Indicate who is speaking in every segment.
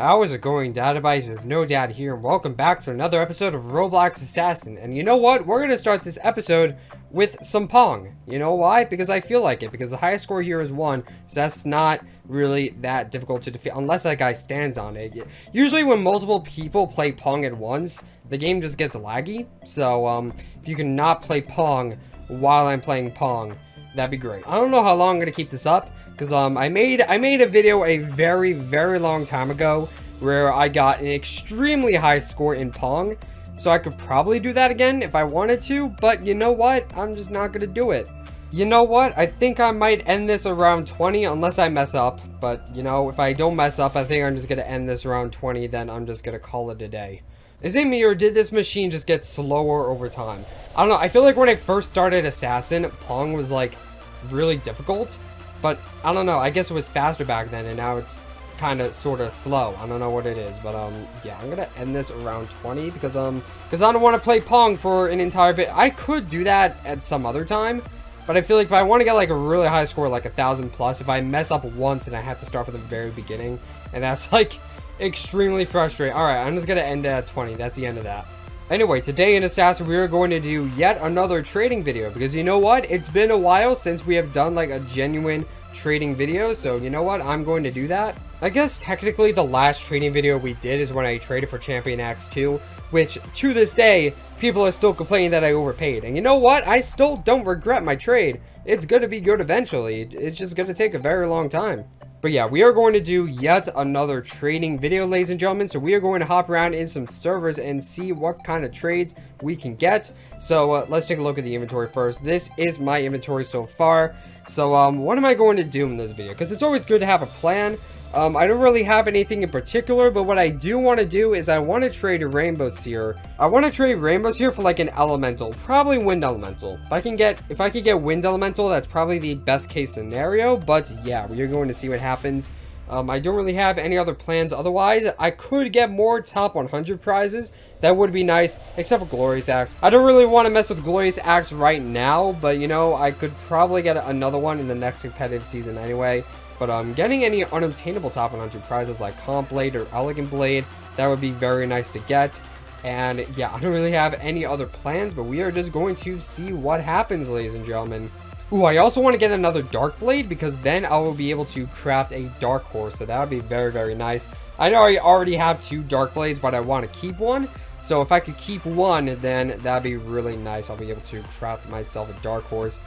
Speaker 1: How is it going, Database? It's No Dad here, and welcome back to another episode of Roblox Assassin. And you know what? We're going to start this episode with some Pong. You know why? Because I feel like it. Because the highest score here is 1, so that's not really that difficult to defeat, unless that guy stands on it. Usually when multiple people play Pong at once, the game just gets laggy. So, if you can not play Pong while I'm playing Pong, that'd be great. I don't know how long I'm going to keep this up. Because I made a video a very long time ago where I got an extremely high score in Pong. So I could probably do that again if I wanted to, but you know what? I'm just not going to do it. You know what? I think I might end this around 20 unless I mess up. But, you know, if I don't mess up, I think I'm just going to end this around 20, then I'm just going to call it a day. Is it me, or did this machine just get slower over time? I don't know. I feel like when I first started Assassin, Pong was like really difficult. But I don't know, I guess it was faster back then, and now it's kind of sort of slow. I don't know what it is, but yeah, I'm gonna end this around 20 because I don't want to play Pong for an entire bit. I could do that at some other time, but I feel like if I want to get like a really high score, like 1,000 plus, if I mess up once and I have to start from the very beginning, and that's like extremely frustrating. All right, I'm just gonna end at 20. That's the end of that. Anyway, today in Assassin, we are going to do yet another trading video, because you know what? It's been a while since we have done like a genuine trading video, so you know what? I'm going to do that. I guess technically the last trading video we did is when I traded for Champion Axe 2, which to this day, people are still complaining that I overpaid. And you know what? I still don't regret my trade. It's going to be good eventually. It's just going to take a very long time. But yeah, we are going to do yet another trading video, ladies and gentlemen. So we are going to hop around in some servers and see what kind of trades we can get. So let's take a look at the inventory first. This is my inventory so far. So what am I going to do in this video? Because it's always good to have a plan. I don't really have anything in particular, but what I do want to do is I want to trade rainbows here. I want to trade rainbows here for like an elemental, probably wind elemental. If I can get wind elemental, that's probably the best case scenario. But yeah, we're going to see what happens. I don't really have any other plans otherwise. I could get more top 100 prizes. That would be nice, except for Glorious Axe. I don't really want to mess with Glorious Axe right now, but you know, I could probably get another one in the next competitive season anyway. But getting any unobtainable top 100 prizes like Comp Blade or Elegant Blade, that would be very nice to get. And yeah, I don't really have any other plans, but we are just going to see what happens, ladies and gentlemen. Ooh, I also want to get another Dark Blade, because then I will be able to craft a Dark Horse, so that would be very nice. I know I already have 2 Dark Blades, but I want to keep one. So if I could keep one, then that'd be really nice. I'll be able to craft myself a Dark Horse.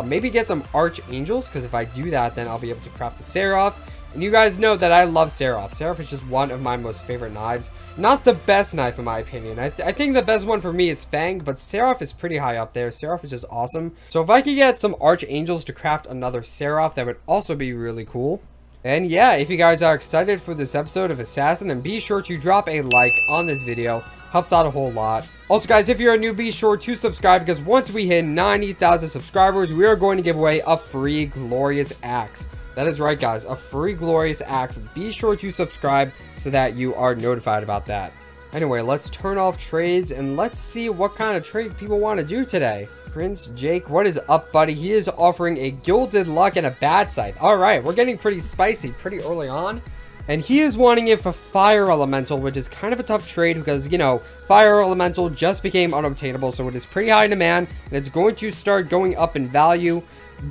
Speaker 1: Maybe get some Archangels, because if I do that, then I'll be able to craft a Seraph. And you guys know that I love Seraph. Seraph is just one of my most favorite knives. Not the best knife in my opinion. I think the best one for me is Fang, but Seraph is pretty high up there. Seraph is just awesome. So if I could get some Archangels to craft another Seraph, that would also be really cool. And yeah, if you guys are excited for this episode of Assassin, then be sure to drop a like on this video. Helps out a whole lot. Also guys, if you're a new, be sure to subscribe, because once we hit 90,000 subscribers, we are going to give away a free Glorious Axe. That is right guys, a free Glorious Axe. Be sure to subscribe so that you are notified about that. Anyway, let's turn off trades and let's see what kind of trades people want to do today. Prince Jake, what is up, buddy? He is offering a Gilded Luck and a Bad Scythe. Alright, we're getting pretty spicy pretty early on. And he is wanting it for Fire Elemental, which is kind of a tough trade because, you know, Fire Elemental just became unobtainable, so it is pretty high in demand, and it's going to start going up in value.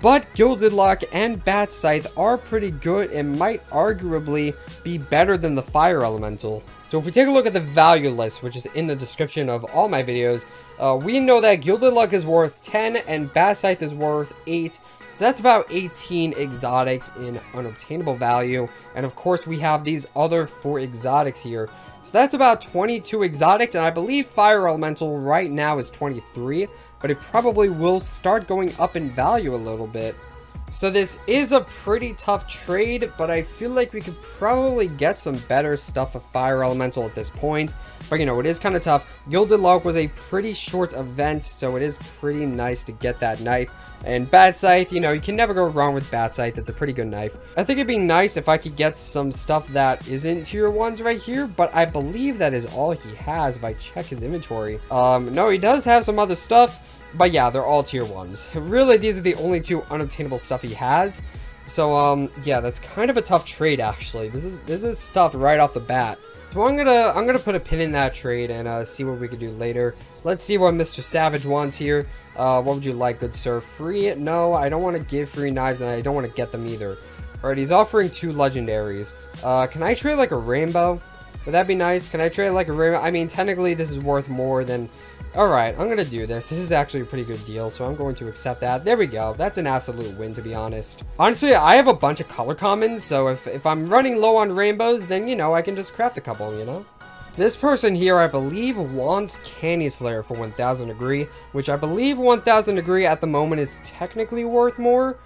Speaker 1: But Gilded Luck and Bat Scythe are pretty good and might arguably be better than the Fire Elemental. So if we take a look at the value list, which is in the description of all my videos, we know that Gilded Luck is worth 10 and Bat Scythe is worth 8. So that's about 18 exotics in unobtainable value. And of course, we have these other 4 exotics here. So that's about 22 exotics. And I believe Fire Elemental right now is 23. But it probably will start going up in value a little bit. So this is a pretty tough trade, but I feel like we could probably get some better stuff of Fire Elemental at this point. But you know, it is kind of tough. Gilded Luck was a pretty short event, so it is pretty nice to get that knife. And Bat Scythe, you know, you can never go wrong with Bat Scythe. It's a pretty good knife. I think it'd be nice if I could get some stuff that isn't tier 1s right here, but I believe that is all he has if I check his inventory. No, he does have some other stuff. But yeah, they're all tier 1s. Really, these are the only 2 unobtainable stuff he has. So, yeah, that's kind of a tough trade, actually. This is tough right off the bat. So I'm gonna put a pin in that trade and see what we can do later. Let's see what Mr. Savage wants here. What would you like, good sir? Free? No, I don't want to give free knives, and I don't want to get them either. Alright, he's offering 2 legendaries. Can I trade like a rainbow? Would that be nice? Can I trade like a rainbow? I mean, technically this is worth more than... Alright, I'm gonna do this. This is actually a pretty good deal, so I'm going to accept that. There we go. That's an absolute win, to be honest. Honestly, I have a bunch of color commons, so if I'm running low on rainbows, then, you know, I can just craft a couple, you know? This person here, I believe, wants Candy Slayer for 1000 degree, which I believe 1000 degree at the moment is technically worth more,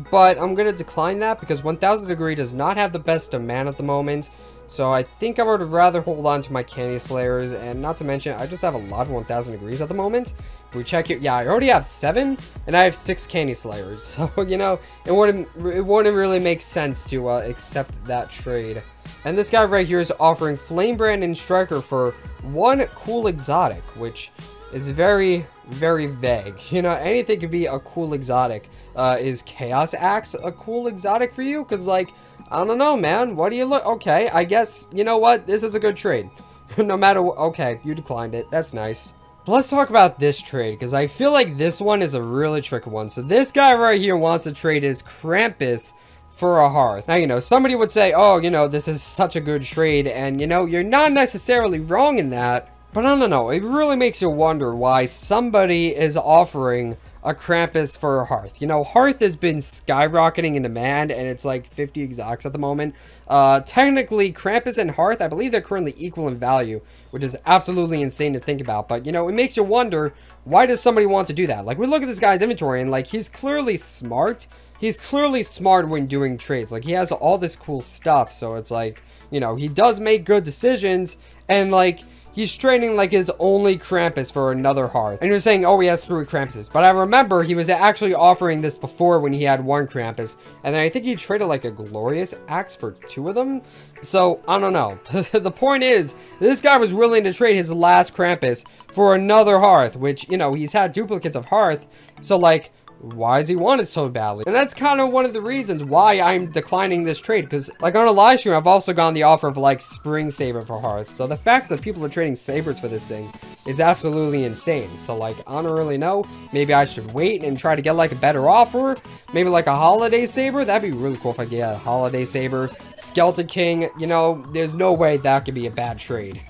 Speaker 1: but I'm going to decline that because 1000 degree does not have the best demand at the moment. So I think I would rather hold on to my Candy Slayers, and not to mention, I just have a lot of 1000 degrees at the moment. If we check here, yeah, I already have 7, and I have 6 Candy Slayers. So, you know, it wouldn't really make sense to accept that trade. And this guy right here is offering Flame Brand and Striker for 1 cool exotic, which is very, very vague. You know, anything could be a cool exotic. Is Chaos Axe a cool exotic for you? Because, like, I don't know, man. What do you look? Okay, I guess, you know what? This is a good trade. No matter what. Okay, you declined it. That's nice. But let's talk about this trade, because I feel like this one is a really tricky one. So this guy right here wants to trade his Krampus for a hearth. Now, you know, somebody would say, oh, you know, this is such a good trade, and, you know, you're not necessarily wrong in that. But I don't know, it really makes you wonder why somebody is offering a Krampus for a hearth. You know, hearth has been skyrocketing in demand, and it's like 50 exotics at the moment. Technically, Krampus and hearth, I believe they're currently equal in value, which is absolutely insane to think about. But, you know, it makes you wonder, why does somebody want to do that? Like, we look at this guy's inventory, and, like, he's clearly smart. He's clearly smart when doing trades. Like, he has all this cool stuff, so it's like, you know, he does make good decisions, and, like, he's trading, like, his only Krampus for another hearth. And you're saying, oh, he has 3 Krampuses. But I remember he was actually offering this before when he had 1 Krampus. And then I think he traded, like, a Glorious Axe for 2 of them. So, I don't know. The point is, this guy was willing to trade his last Krampus for another hearth. Which, you know, he's had duplicates of hearth. So, like, why does he want it so badly? And that's kind of one of the reasons why I'm declining this trade, because, like, on a live stream, I've also gotten the offer of, like, Spring Saber for hearth. So the fact that people are trading sabers for this thing is absolutely insane. So, like, I don't really know. Maybe I should wait and try to get, like, a better offer. Maybe, like, a Holiday Saber. That'd be really cool if I get a Holiday Saber. Skeleton King, you know, there's no way that could be a bad trade.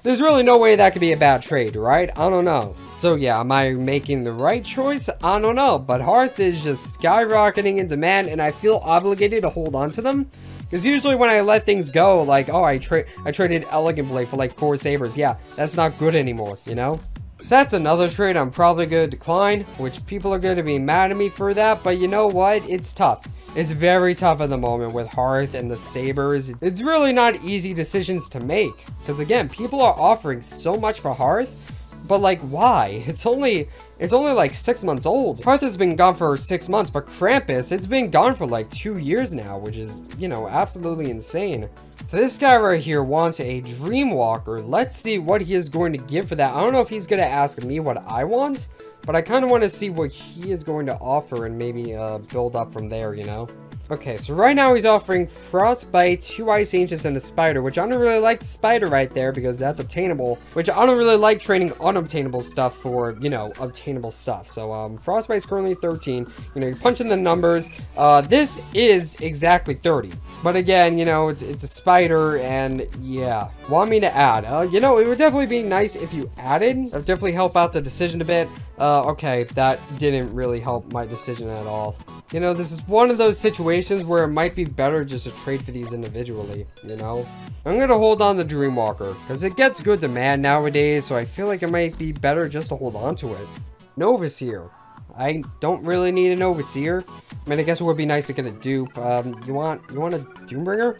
Speaker 1: There's really no way that could be a bad trade, right? I don't know. So yeah, am I making the right choice? I don't know, but hearth is just skyrocketing in demand, and I feel obligated to hold on to them. Because usually when I let things go, like, oh, I traded Elegant Blade for like 4 sabers. Yeah, that's not good anymore, you know? So that's another trade I'm probably going to decline, which people are going to be mad at me for that, but you know what? It's tough. It's very tough at the moment with hearth and the sabers. It's really not easy decisions to make. Because again, people are offering so much for hearth. But, like, why? It's only like 6 months old. Hearth has been gone for 6 months, but Krampus, it's been gone for like 2 years now, which is, you know, absolutely insane. So this guy right here wants a Dreamwalker. Let's see what he is going to give for that. I don't know if he's going to ask me what I want, but I kind of want to see what he is going to offer and maybe build up from there, you know? Okay, so right now he's offering Frostbite, 2 Ice Ancients, and a Spider, which I don't really like the Spider right there because that's obtainable, which I don't really like trading unobtainable stuff for, you know, obtainable stuff. So, Frostbite's currently 13. You know, you're punching the numbers. This is exactly 30. But again, you know, it's a Spider, and yeah. Want me to add? You know, it would definitely be nice if you added. That would definitely help out the decision a bit. Okay, that didn't really help my decision at all. You know, this is one of those situations where it might be better just to trade for these individually, you know? I'm going to hold on to Dreamwalker, because it gets good demand nowadays, so I feel like it might be better just to hold on to it. Novaseer. I don't really need an Overseer. I mean, I guess it would be nice to get a dupe. You want a Doombringer?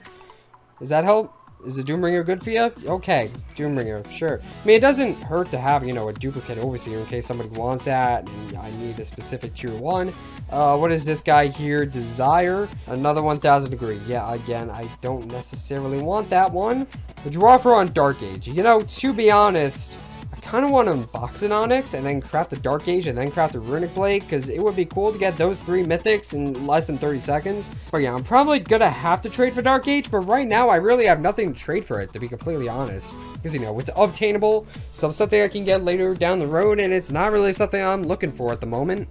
Speaker 1: Does that help? Is a Doombringer good for you? Okay, Doombringer, sure. I mean, it doesn't hurt to have, you know, a duplicate Overseer in case somebody wants that, and I need a specific tier 1. What is this guy here? Desire. Another 1000 degree. Yeah, again, I don't necessarily want that one. Would you offer on Dark Age? You know, to be honest, I kind of want to unbox an Onyx and then craft a Dark Age and then craft a Runic Blade, because it would be cool to get those 3 mythics in less than 30 seconds. But yeah, I'm probably gonna have to trade for Dark Age, but right now I really have nothing to trade for it, to be completely honest. Because, you know, it's obtainable, so it's something I can get later down the road, and it's not really something I'm looking for at the moment.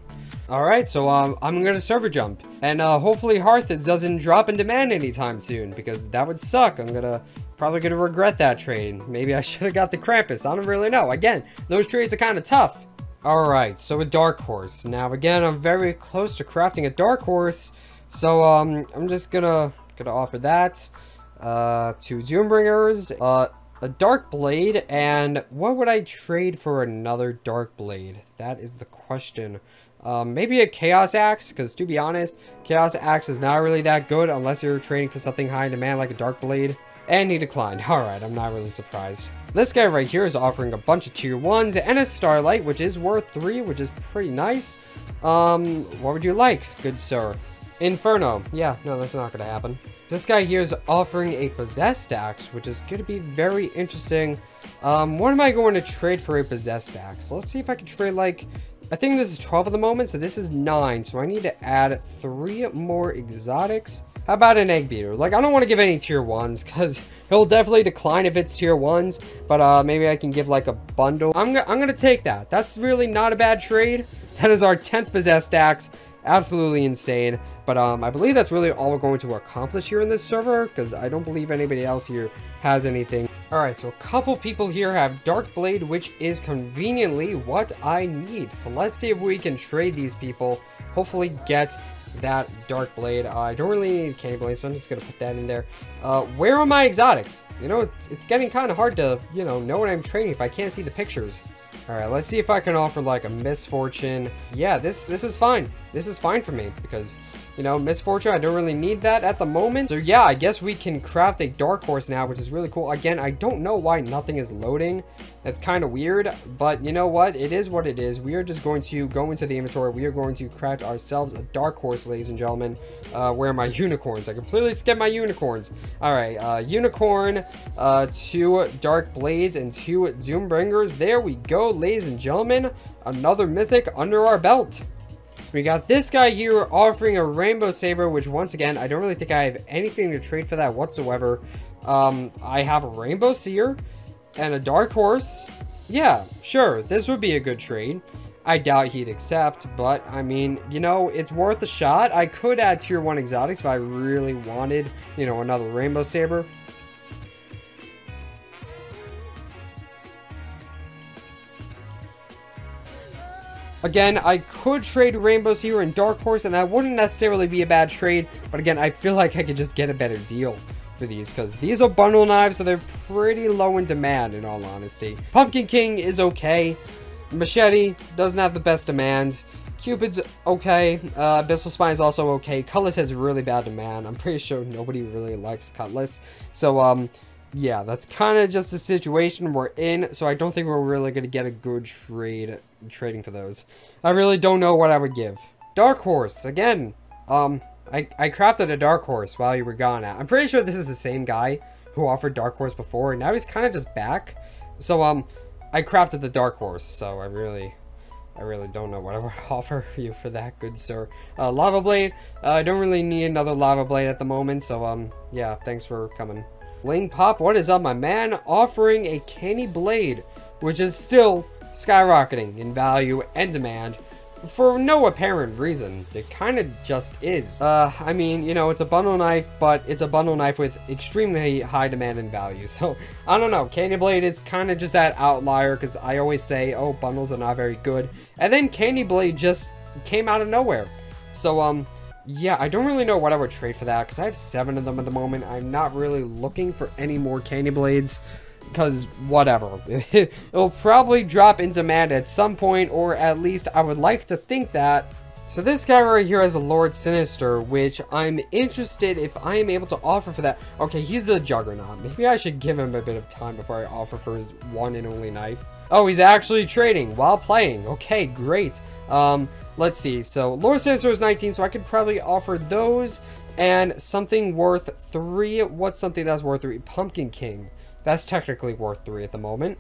Speaker 1: Alright, so I'm gonna server jump, and hopefully Hearth doesn't drop in demand anytime soon, because that would suck. I'm probably gonna regret that trade. Maybe I should have got the Krampus. I don't really know. Again, those trades are kind of tough. Alright, so a Dark Horse. Now again, I'm very close to crafting a Dark Horse, so I'm just gonna offer that. 2 Doombringers, a Dark Blade, and what would I trade for another Dark Blade? That is the question. Maybe a Chaos Axe, because to be honest, Chaos Axe is not really that good unless you're trading for something high in demand like a Dark Blade. And he declined. Alright, I'm not really surprised. This guy right here is offering a bunch of tier 1s and a Starlight, which is worth 3, which is pretty nice. What would you like, good sir? Inferno. Yeah, no, that's not going to happen. This guy here is offering a Possessed Axe, which is going to be very interesting. What am I going to trade for a Possessed Axe? Let's see if I can trade, like, I think this is 12 at the moment, so this is 9. So I need to add 3 more exotics. How about an Egg Beater? Like, I don't want to give any tier 1s, because he'll definitely decline if it's tier 1s. But maybe I can give, like, a bundle. I'm gonna take that. That's really not a bad trade. That is our 10th Possessed Axe. Absolutely insane. But I believe that's really all we're going to accomplish here in this server, because I don't believe anybody else here has anything. Alright, so a couple people here have Dark Blade, which is conveniently what I need. So let's see if we can trade these people. Hopefully get that Dark Blade. I don't really need Candy Blade, so I'm just going to put that in there. Where are my exotics? You know, it's getting kind of hard to, you know what I'm trading if I can't see the pictures. Alright, let's see if I can offer, like, a Misfortune. Yeah, this is fine. This is fine for me, because, you know, Misfortune, I don't really need that at the moment. So, yeah, I guess we can craft a Dark Horse now, which is really cool. Again, I don't know why nothing is loading. That's kind of weird, but you know what? It is what it is. We are just going to go into the inventory. We are going to craft ourselves a Dark Horse, ladies and gentlemen. Where are my unicorns? I completely skipped my unicorns. Alright, Unicorn, 2 Dark Blades, and 2 Doombringers. There we go, ladies and gentlemen. Another mythic under our belt. We got this guy here offering a Rainbow Saber, which once again, I don't really think I have anything to trade for that whatsoever. I have a Rainbow Seer and a Dark Horse. Yeah, sure, this would be a good trade. I doubt he'd accept, but I mean, you know, it's worth a shot. I could add tier 1 exotics if I really wanted, you know, another Rainbow Saber. Again, I could trade Rainbow Seer and Dark Horse, and that wouldn't necessarily be a bad trade. But again, I feel like I could just get a better deal for these, because these are bundle knives, so they're pretty low in demand, in all honesty. Pumpkin King is okay. Machete doesn't have the best demand. Cupid's okay. Abyssal Spine is also okay. Cutlass has really bad demand. I'm pretty sure nobody really likes Cutlass. So, yeah, that's kind of just the situation we're in. So I don't think we're really going to get a good trading for those. I really don't know what I would give. Dark Horse, again. I crafted a Dark Horse while you were gone. I'm pretty sure this is the same guy who offered Dark Horse before. And now he's kind of just back. So, I crafted the Dark Horse. So I really don't know what I would offer you for that, good sir. Lava Blade. I don't really need another Lava Blade at the moment. So, yeah, thanks for coming. Ling Pop, what is up, my man? Offering a Candy Blade, which is still skyrocketing in value and demand for no apparent reason. It kind of just is. I mean, you know, it's a bundle knife, but it's a bundle knife with extremely high demand and value. So, I don't know. Candy Blade is kind of just that outlier, because I always say, oh, bundles are not very good. And then Candy Blade just came out of nowhere. So, yeah, I don't really know what I would trade for that, because I have 7 of them at the moment. I'm not really looking for any more Candy Blades, because whatever. It'll probably drop in demand at some point, or at least I would like to think that. So this guy right here has a Lord Sinister, which I'm interested if I am able to offer for that. Okay, he's the Juggernaut. Maybe I should give him a bit of time before I offer for his one and only knife. Oh, he's actually trading while playing. Okay, great. Let's see. So Lord Sinister is 19, so I could probably offer those and something worth 3. What's something that's worth 3? Pumpkin King. That's technically worth 3 at the moment.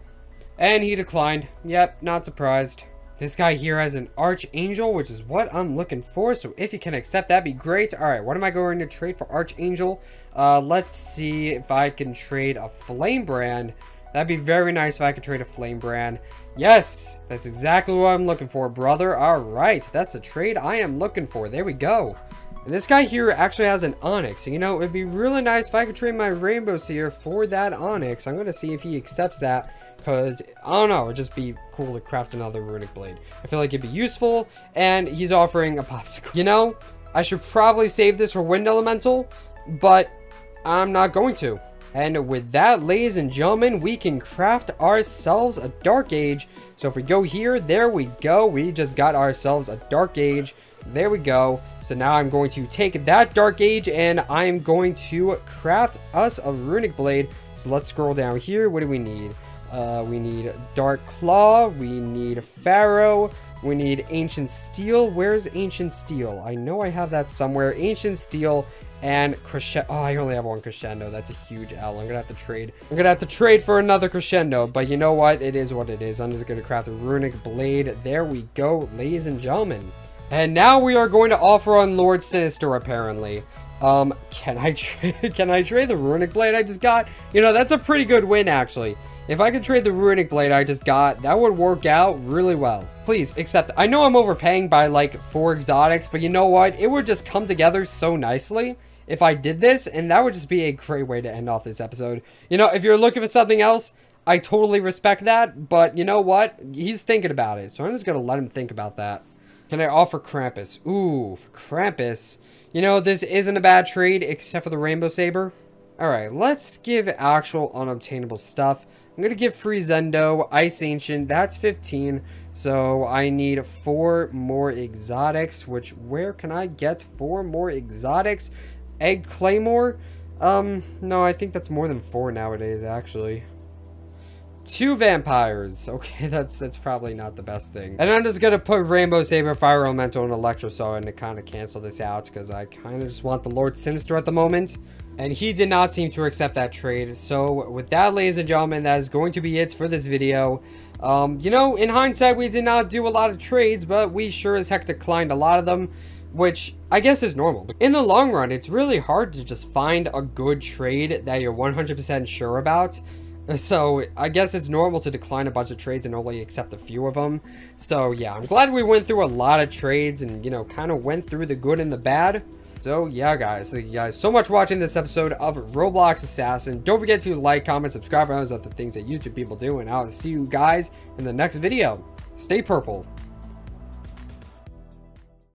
Speaker 1: And he declined. Yep, not surprised. This guy here has an Archangel, which is what I'm looking for. So if you can accept, that'd be great. All right, what am I going to trade for Archangel? Let's see if I can trade a Flame Brand. That'd be very nice if I could trade a Flame Brand. Yes, that's exactly what I'm looking for, brother. All right, that's the trade I am looking for. There we go. And this guy here actually has an Onyx. You know, it'd be really nice if I could trade my Rainbow Seer for that Onyx. I'm going to see if he accepts that. Because, I don't know, it'd just be cool to craft another Runic Blade. I feel like it'd be useful, and he's offering a Popsicle. You know, I should probably save this for Wind Elemental, but I'm not going to. And with that, ladies and gentlemen, we can craft ourselves a Dark Age. So if we go here, there we go. We just got ourselves a Dark Age. There we go. So now I'm going to take that Dark Age, and I'm going to craft us a Runic Blade. So let's scroll down here. What do we need? We need Dark Claw, we need Pharaoh, we need Ancient Steel. Where's Ancient Steel? I know I have that somewhere. Ancient Steel and Crescendo. Oh, I only have one Crescendo. That's a huge L. I'm gonna have to trade. I'm gonna have to trade for another Crescendo, but you know what? It is what it is. I'm just gonna craft a Runic Blade. There we go, ladies and gentlemen. And now we are going to offer on Lord Sinister, apparently. Can I trade the Runic Blade I just got? You know, that's a pretty good win, actually. If I could trade the Runic Blade I just got, that would work out really well. Please, accept it. I know I'm overpaying by like 4 exotics, but you know what? It would just come together so nicely if I did this, and that would just be a great way to end off this episode. You know, if you're looking for something else, I totally respect that, but you know what? He's thinking about it, so I'm just gonna let him think about that. Can I offer Krampus? Ooh, for Krampus. You know, this isn't a bad trade, except for the Rainbow Saber. Alright, let's give actual unobtainable stuff. I'm going to give free Zendo, Ice Ancient, that's 15. So I need 4 more exotics, which, where can I get 4 more exotics? Egg Claymore? No, I think that's more than 4 nowadays, actually. 2 vampires. Okay, that's probably not the best thing. And I'm just gonna put Rainbow Saber, Fire Elemental, and Electrosaur to kind of cancel this out, because I kind of just want the Lord Sinister at the moment. And he did not seem to accept that trade. So with that, ladies and gentlemen, that is going to be it for this video. You know, in hindsight, we did not do a lot of trades, but we sure as heck declined a lot of them, which I guess is normal. But in the long run, it's really hard to just find a good trade that you're 100% sure about. So I guess it's normal to decline a bunch of trades and only accept a few of them. So yeah, I'm glad we went through a lot of trades and, you know, kind of went through the good and the bad. So yeah, guys, thank you guys so much for watching this episode of Roblox Assassin. Don't forget to like, comment, subscribe, and those other things that YouTube people do. And I'll see you guys in the next video. Stay purple.